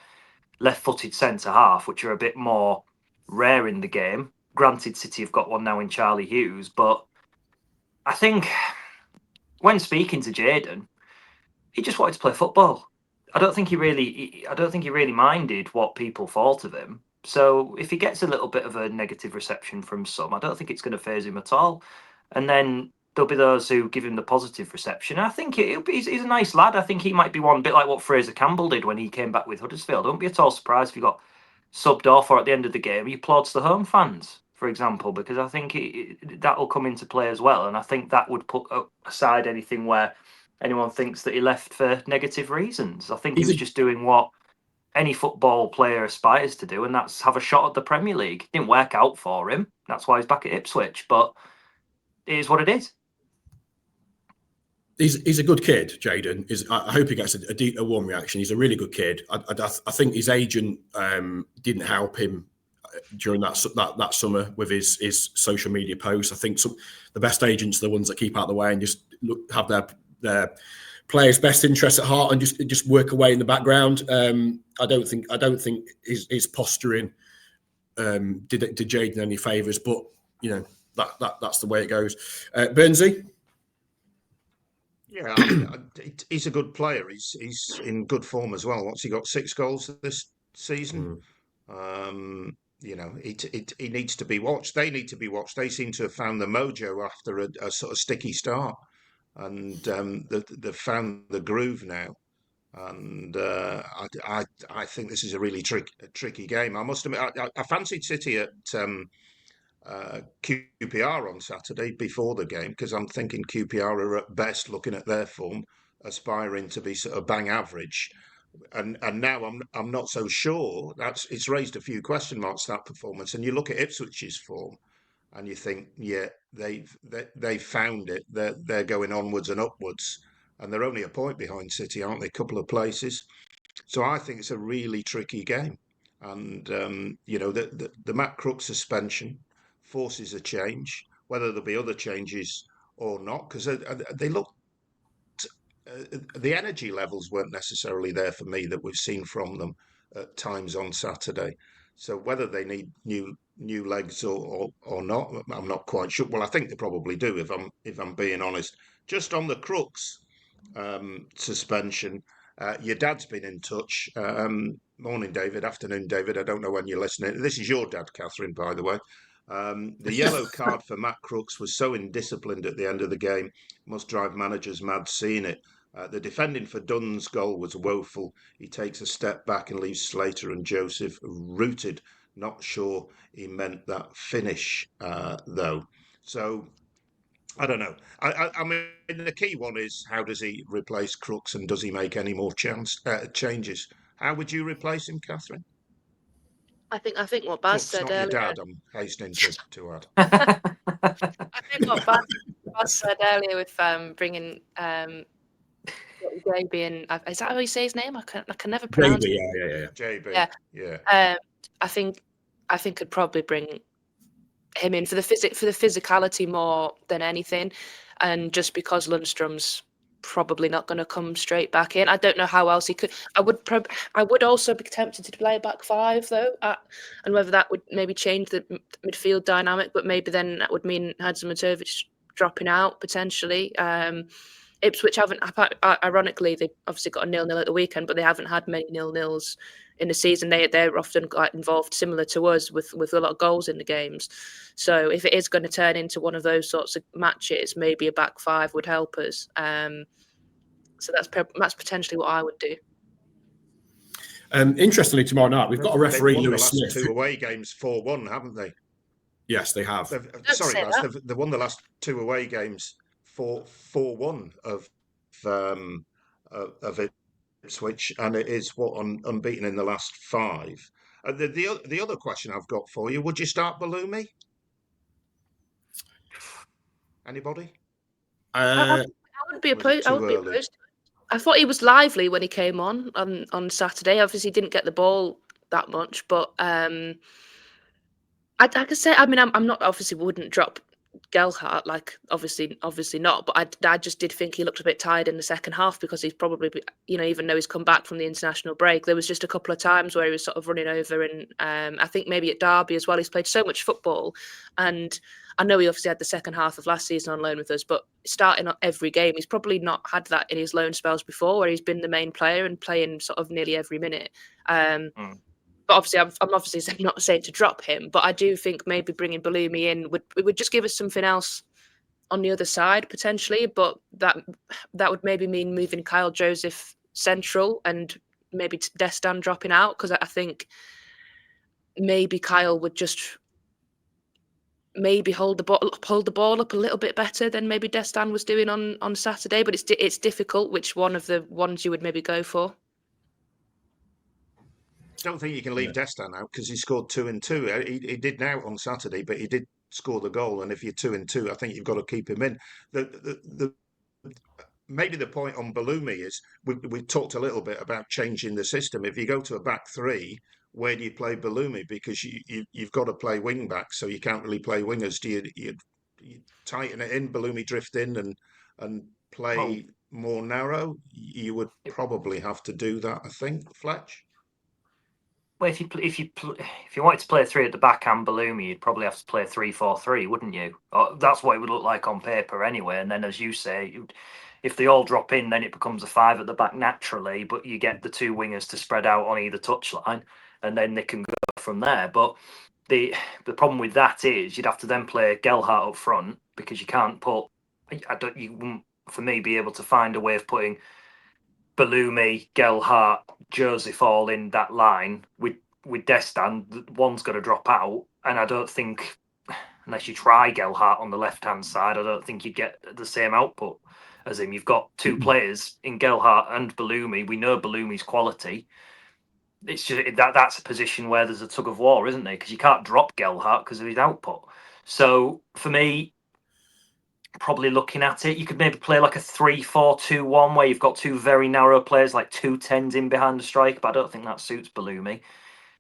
left-footed centre-half, which are a bit more rare in the game. Granted, City have got one now in Charlie Hughes, but I think when speaking to Jayden, he just wanted to play football. I don't think he really minded what people thought of him. So if he gets a little bit of a negative reception from some, I don't think it's going to faze him at all. And then there'll be those who give him the positive reception. I think he's a nice lad. I think he might be one bit like what Fraser Campbell did when he came back with Huddersfield. Don't be at all surprised if he got subbed off or at the end of the game he applauds the home fans, for example, because I think that'll come into play as well. And I think that would put aside anything where anyone thinks that he left for negative reasons. I think he was just doing what any football player aspires to do, and that's have a shot at the Premier League. It didn't work out for him. That's why he's back at Ipswich, but it is what it is. He's a good kid, Jayden. I hope he gets a warm reaction. He's a really good kid. I think his agent didn't help him during that summer with his social media posts. I think the best agents are the ones that keep out of the way and just have their players' best interests at heart and just work away in the background. I don't think his posturing did Jayden any favours, but that's the way it goes. Burnsy. Yeah, he's a good player. He's in good form as well. What's he got? 6 goals this season. He needs to be watched. They need to be watched. They seem to have found the mojo after a sort of sticky start, and they've found the groove now. And I think this is a really tricky game. I must admit, I fancied City at QPR on Saturday before the game, because I'm thinking QPR are at best, looking at their form, aspiring to be sort of bang average. And now I'm not so sure. It's raised a few question marks, that performance. And you look at Ipswich's form, and you think, yeah, they've found it. They're going onwards and upwards, and they're only a point behind City, aren't they? A couple of places. So I think it's a really tricky game. And the Matt Crooks suspension forces a change. Whether there'll be other changes or not, because they look. The energy levels weren't necessarily there for me that we've seen from them at times on Saturday. So whether they need new legs or not, I'm not quite sure. Well, I think they probably do, if I'm being honest. Just on the Crooks suspension, your dad's been in touch. Morning, David. Afternoon, David. I don't know when you're listening. This is your dad, Catherine, by the way. The yellow card for Matt Crooks was so indisciplined at the end of the game, must drive managers mad seeing it. The defending for Dunn's goal was woeful. He takes a step back and leaves Slater and Joseph rooted. Not sure he meant that finish, though. So, I don't know. I mean, the key one is, how does he replace Crooks, and does he make any more changes? How would you replace him, Catherine? I think what Baz Crooks, said not earlier. your dad, I'm hastening to add. I think what Baz said earlier with bringing JB in. Is that how you say his name? I can never pronounce it. Yeah. JB. Yeah. I think I'd probably bring him in for the physicality more than anything, and just because Lundstrom's probably not going to come straight back in. I don't know how else he could. I would also be tempted to play a back 5 though, and whether that would maybe change the midfield dynamic, but maybe then that would mean Hadzimatovic dropping out potentially. Ipswich haven't, ironically, they obviously got a 0-0 at the weekend, but they haven't had many 0-0s in the season. They're often involved, similar to us, with a lot of goals in the games. So if it is going to turn into one of those sorts of matches, maybe a back 5 would help us. So that's potentially what I would do. Interestingly, tomorrow night we've got a referee, Lewis Smith. They've won the last 2 away games 4-1, haven't they? Yes, they have. Sorry, guys, they've won the last 2 away games 4-1 of Ipswich, and it is unbeaten in the last 5. The other question I've got for you: would you start Balumi? Anybody? I wouldn't be opposed. I would be opposed. I thought he was lively when he came on Saturday. Obviously, he didn't get the ball that much, but I could say. I mean, I'm not, obviously wouldn't drop Gelhardt, like obviously not, but I just did think he looked a bit tired in the second half because he's probably, even though he's come back from the international break, there was just a couple of times where he was sort of running over, and I think maybe at Derby as well, he's played so much football, and I know he obviously had the second half of last season on loan with us, but starting on every game, he's probably not had that in his loan spells before, where he's been the main player and playing sort of nearly every minute. But obviously, I'm obviously not saying to drop him, but I do think maybe bringing Balumi in would just give us something else on the other side potentially. But that would maybe mean moving Kyle Joseph central and maybe Destan dropping out, because I think maybe Kyle would just maybe hold the ball up a little bit better than maybe Destan was doing on Saturday. But it's difficult which one of the ones you would maybe go for. I don't think you can leave Destan out because he scored 2 and 2. He did now on Saturday, but he did score the goal. And if you're 2 and 2, I think you've got to keep him in. Maybe the point on Balumi is we talked a little bit about changing the system. If you go to a back three, where do you play Balumi? Because you've got to play wing back, so you can't really play wingers. Do you tighten it in, Balumi drift in and play more narrow? You would probably have to do that, I think, Fletch. Well, if you wanted to play 3 at the back and Balumi, you'd probably have to play 3-4-3, wouldn't you? Or that's what it would look like on paper anyway. And then, as you say, if they all drop in, then it becomes a 5 at the back naturally. But you get the 2 wingers to spread out on either touchline, and then they can go from there. But the problem with that is you'd have to then play Gelhardt up front, because you can't put. You wouldn't, for me, be able to find a way of putting Balumi, Gelhardt, Joseph all in that line with Destan. One's got to drop out, and I don't think, unless you try Gelhardt on the left-hand side, I don't think you'd get the same output as him. You've got 2 players in Gelhardt and Balumi. We know Balumi's quality. It's just that's a position where there's a tug of war, isn't there? Because you can't drop Gelhardt because of his output. So for me, probably looking at it, you could maybe play like a 3-4-2-1 where you've got 2 very narrow players, like 2 10s in behind the striker, but I don't think that suits Balumi.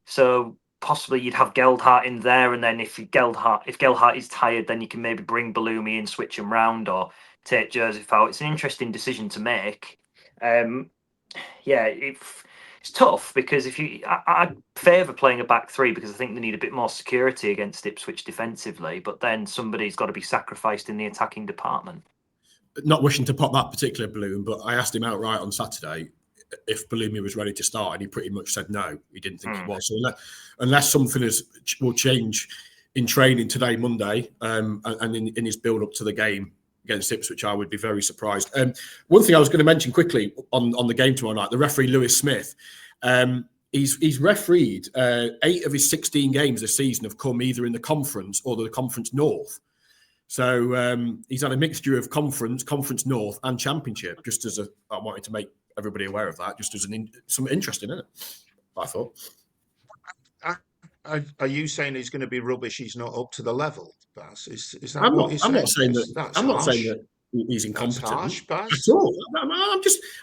So possibly you'd have Gelhardt in there, and then if Gelhardt is tired, then you can maybe bring Balumi in, switch him round, or take Joseph out. It's an interesting decision to make. It's tough, because I favour playing a back 3 because I think they need a bit more security against Ipswich defensively, but then somebody's got to be sacrificed in the attacking department. Not wishing to pop that particular balloon, but I asked him outright on Saturday if Balumi was ready to start, and he pretty much said no, he didn't think he was. So unless something will change in training today, Monday, and in his build-up to the game against Ipswich, I would be very surprised. One thing I was going to mention quickly on the game tomorrow night, the referee Lewis Smith, he's refereed 8 of his 16 games this season have come either in the Conference or the Conference North. So he's had a mixture of Conference North and Championship. I wanted to make everybody aware of that, just as some interesting, isn't it? I thought. Are you saying he's going to be rubbish? He's not up to the level, Baz? Is that I'm what you're saying? I'm not saying that. I'm not saying that he's incompetent. That's harsh, Baz. At all.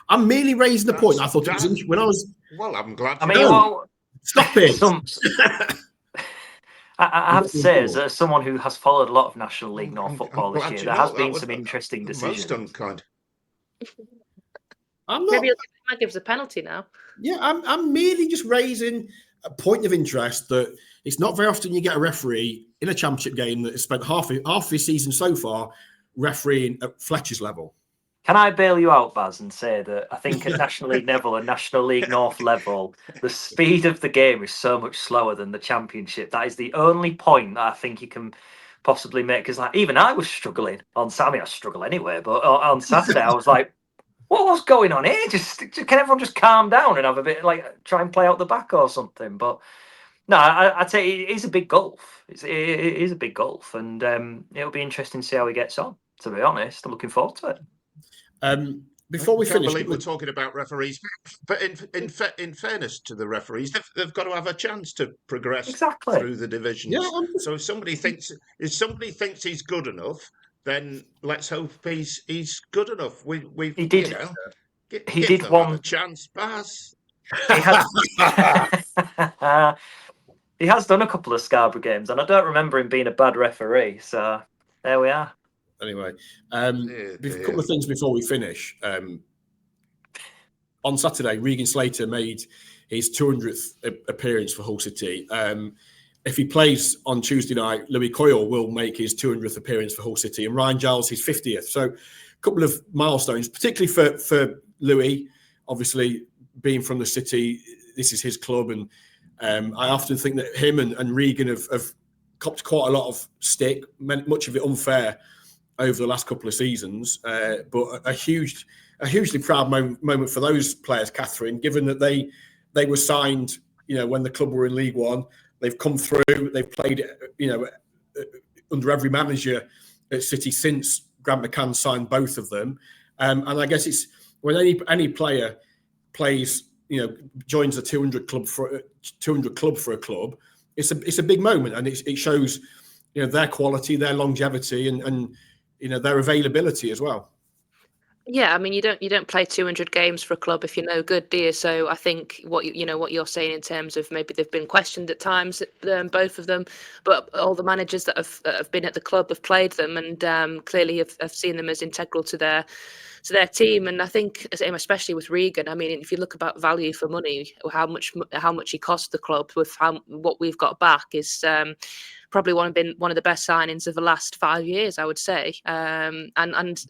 I'm merely raising the point. I thought it was when I was. Well, I'm glad. Stop it. I have to say, as someone who has followed a lot of National League North football this year, there has been some interesting decisions. Most unkind. I'm not. Maybe that gives a penalty now. Yeah, I'm merely just raising a point of interest that it's not very often you get a referee in a Championship game that has spent half his season so far refereeing at Fletcher's level. Can I bail you out, Baz, and say that I think at National League level and National League North level, the speed of the game is so much slower than the Championship. That is the only point that I think you can possibly make. Because even I was struggling on Saturday. I struggle anyway, but on Saturday I was like, what's going on here? Can everyone just calm down and have a bit, try and play out the back or something? But no, I'd say it is a big gulf. It is a big gulf, and it'll be interesting to see how he gets on. To be honest, I'm looking forward to it. Before we finish, we're talking about referees, but in fairness to the referees, they've got to have a chance to progress through the divisions. Yeah, so if somebody thinks he's good enough, then let's hope he's good enough. He did one a chance, Baz. He has done a couple of Scarborough games, and I don't remember him being a bad referee. So There we are. Anyway, Dear, a dear. couple of things before we finish. On Saturday, Regan Slater made his 200th appearance for Hull City. If he plays on Tuesday night, Louis Coyle will make his 200th appearance for Hull City, and Ryan Giles his 50th. So, a couple of milestones, particularly for Louis. Obviously, being from the city, this is his club, and I often think that him and Regan have copped quite a lot of stick, much of it unfair, over the last couple of seasons. But a hugely proud moment for those players, Catherine, given that they were signed, when the club were in League One. They've come through. They've played, under every manager at City since Grant McCann signed both of them. And I guess it's when any player plays, joins a 200 club for a club. It's a big moment, and it shows, their quality, their longevity, and their availability as well. Yeah, I mean, you don't play 200 games for a club if you're no good, do you? So I think what you're saying in terms of maybe they've been questioned at times, both of them, but all the managers that have been at the club have played them, and clearly have seen them as integral to their team. And I think, especially with Regan, I mean, if you look about value for money, how much he cost the club with what we've got back is probably one of the best signings of the last 5 years, I would say. And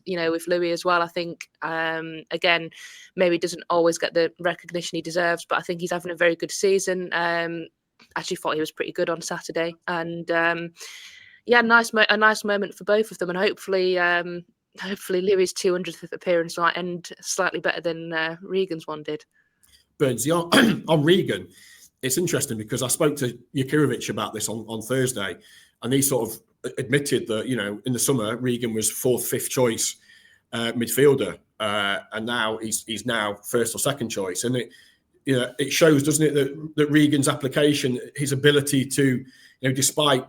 with Louis as well, I think again, maybe doesn't always get the recognition he deserves, but I think he's having a very good season. Actually thought he was pretty good on Saturday, and a nice moment for both of them, and hopefully Louis' 200th appearance might end slightly better than Regan's one did. Burns, on Regan, it's interesting because I spoke to Jakirovic about this on Thursday, and he sort of admitted that, in the summer, Regan was 4th, 5th choice midfielder, and now he's now 1st or 2nd choice. And it shows, doesn't it, that Regan's application, his ability to, despite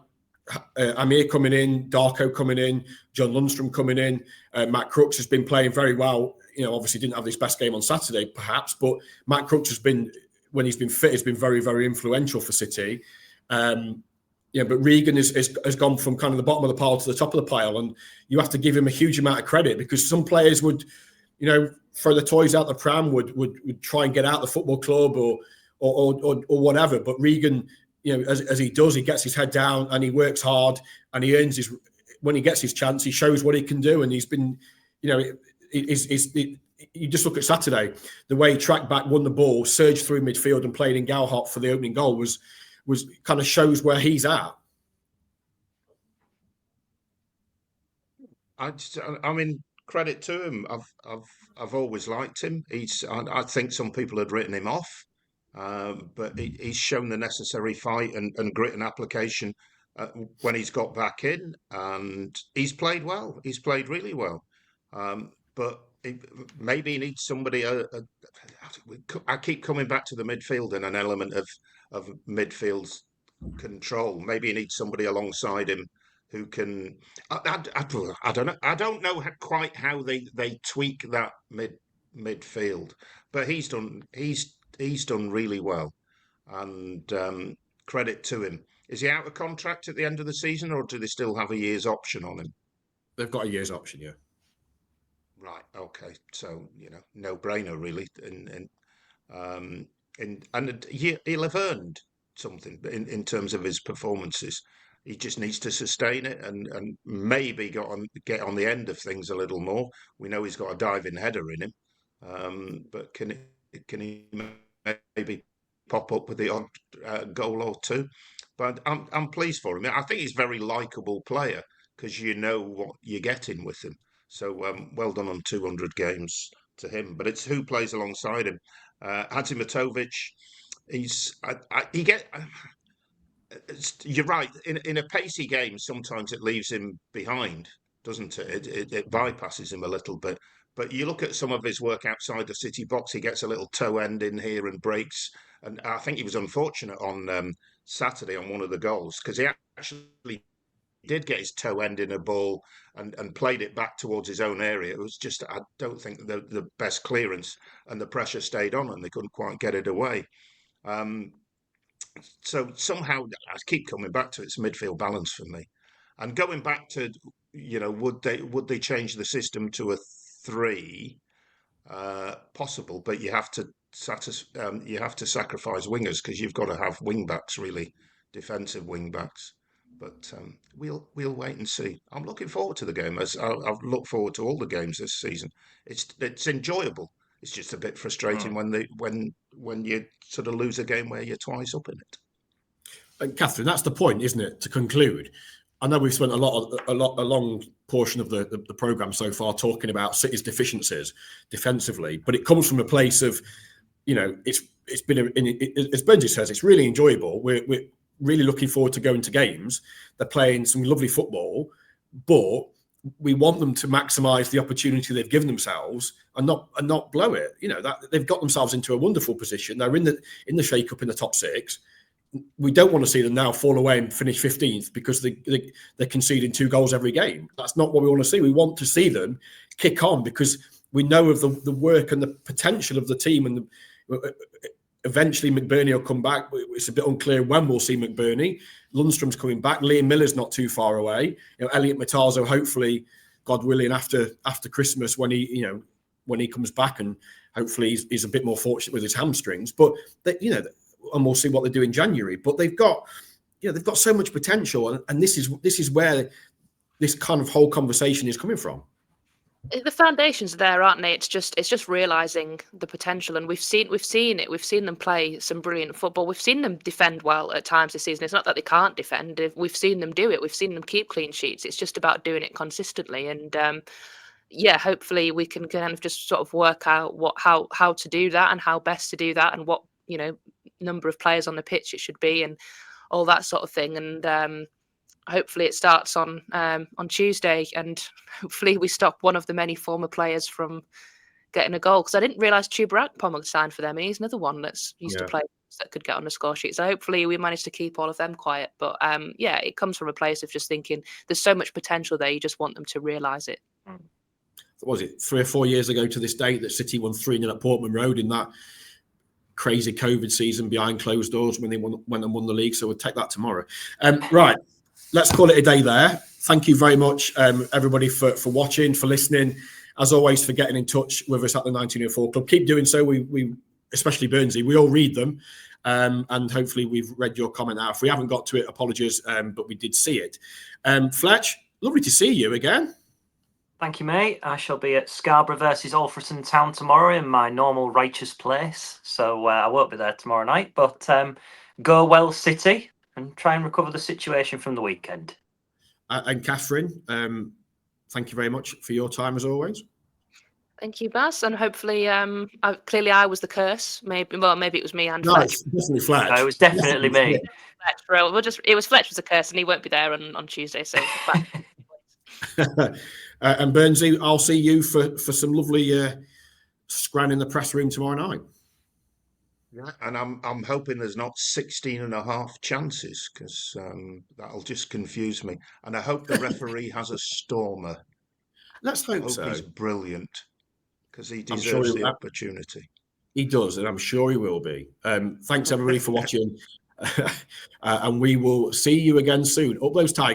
Amir coming in, Darko coming in, John Lundstrom coming in, Matt Crooks has been playing very well. Obviously didn't have his best game on Saturday, perhaps, but Matt Crooks has been, when he's been fit, has been very, very influential for City. But Regan has gone from kind of the bottom of the pile to the top of the pile, and you have to give him a huge amount of credit, because some players would, throw the toys out the pram, would try and get out the football club or whatever. But Regan, as he does, he gets his head down and he works hard, and he earns when he gets his chance, he shows what he can do. And he's been, you just look at Saturday, the way he tracked back, won the ball, surged through midfield and played in Galhop for the opening goal was kind of shows where he's at. I mean, credit to him. I've always liked him. I think some people had written him off, but he's shown the necessary fight and grit and application when he's got back in, and he's played well. He's played really well, but maybe he needs somebody. I keep coming back to the midfield and an element of midfield's control. Maybe he needs somebody alongside him who can. I don't know. I don't know quite how they tweak that midfield, but he's done really well, and credit to him. Is he out of contract at the end of the season, or do they still have a year's option on him? They've got a year's option, yeah. Right. Okay. So no brainer really, and he'll have earned something in terms of his performances. He just needs to sustain it and maybe get on the end of things a little more. We know he's got a diving header in him, but can he maybe pop up with the odd goal or two? But I'm pleased for him. I think he's a very likable player because you know what you're getting with him. So well done on 200 games to him. But it's who plays alongside him. Hadzimatovic, you're right. In a pacey game, sometimes it leaves him behind, doesn't it? It bypasses him a little bit. But you look at some of his work outside the City box, he gets a little toe end in here and breaks. And I think he was unfortunate on Saturday on one of the goals because he actually did get his toe end in a ball and played it back towards his own area. It was just, I don't think the best clearance, and the pressure stayed on and they couldn't quite get it away. So somehow I keep coming back to it's midfield balance for me. And going back to would they change the system to a 3? Possible, but you have to sacrifice wingers, because you've got to have wing backs, really defensive wing backs. But we'll wait and see. I'm looking forward to the game, as I've looked forward to all the games this season. It's enjoyable. It's just a bit frustrating when you sort of lose a game where you're twice up in it. And Catherine, that's the point, isn't it? To conclude, I know we've spent a long portion of the programme so far talking about City's deficiencies defensively, but it comes from a place of, it's been, as Benji says, it's really enjoyable. We're really looking forward to going to games. They're playing some lovely football, but we want them to maximise the opportunity they've given themselves and not blow it. That they've got themselves into a wonderful position. They're in the shake-up in the top 6. We don't want to see them now fall away and finish 15th because they're conceding 2 goals every game. That's not what we want to see. We want to see them kick on, because we know of the work and the potential of the team. And eventually McBurney will come back. It's a bit unclear when we'll see McBurney. Lundstrom's coming back. Liam Miller's not too far away. Elliot Matazo, hopefully, God willing, after Christmas when he comes back, and hopefully he's a bit more fortunate with his hamstrings. But and we'll see what they do in January. But they've got so much potential, and this is where this kind of whole conversation is coming from. The foundations are there, aren't they? It's just realizing the potential, and we've seen it. We've seen them play some brilliant football. We've seen them defend well at times this season. It's not that they can't defend. We've seen them do it. We've seen them keep clean sheets. It's just about doing it consistently, and hopefully we can kind of just sort of work out how to do that and how best to do that, and what number of players on the pitch it should be, and all that sort of thing. And hopefully it starts on Tuesday, and hopefully we stop one of the many former players from getting a goal, because I didn't realise Chuba Akpom had signed for them. He's another one that's used to play that could get on the score sheet. So hopefully we manage to keep all of them quiet. But it comes from a place of just thinking there's so much potential there. You just want them to realise it. What was it 3 or 4 years ago to this day that City won 3-0 at Portman Road in that crazy COVID season behind closed doors when they went and won the league? So we'll take that tomorrow. Right, let's call it a day there. Thank you very much, everybody, for watching, for listening. As always, for getting in touch with us at the 1904 Club. Keep doing so. We especially Burnsy, we all read them, and hopefully we've read your comment out. If we haven't got to it, apologies, but we did see it. Fletch, lovely to see you again. Thank you, mate. I shall be at Scarborough versus Alfreton Town tomorrow in my normal righteous place. So I won't be there tomorrow night, but go well, City, and try and recover the situation from the weekend. And Catherine, thank you very much for your time as always. Thank you, Baz, and hopefully, clearly I was the curse. Maybe it was me and no, Fletch. It's definitely Fletch. No, it was definitely me. Fletch, it was Fletch was the curse, and he won't be there on Tuesday. So. And Burnsy, I'll see you for some lovely scran in the press room tomorrow night. Yeah, and I'm hoping there's not 16.5 chances, because that'll just confuse me. And I hope the referee has a stormer. Let's hope so. He's brilliant, because he deserves the opportunity. He does, and I'm sure he will be. Thanks everybody for watching, and we will see you again soon. Up those Tigers.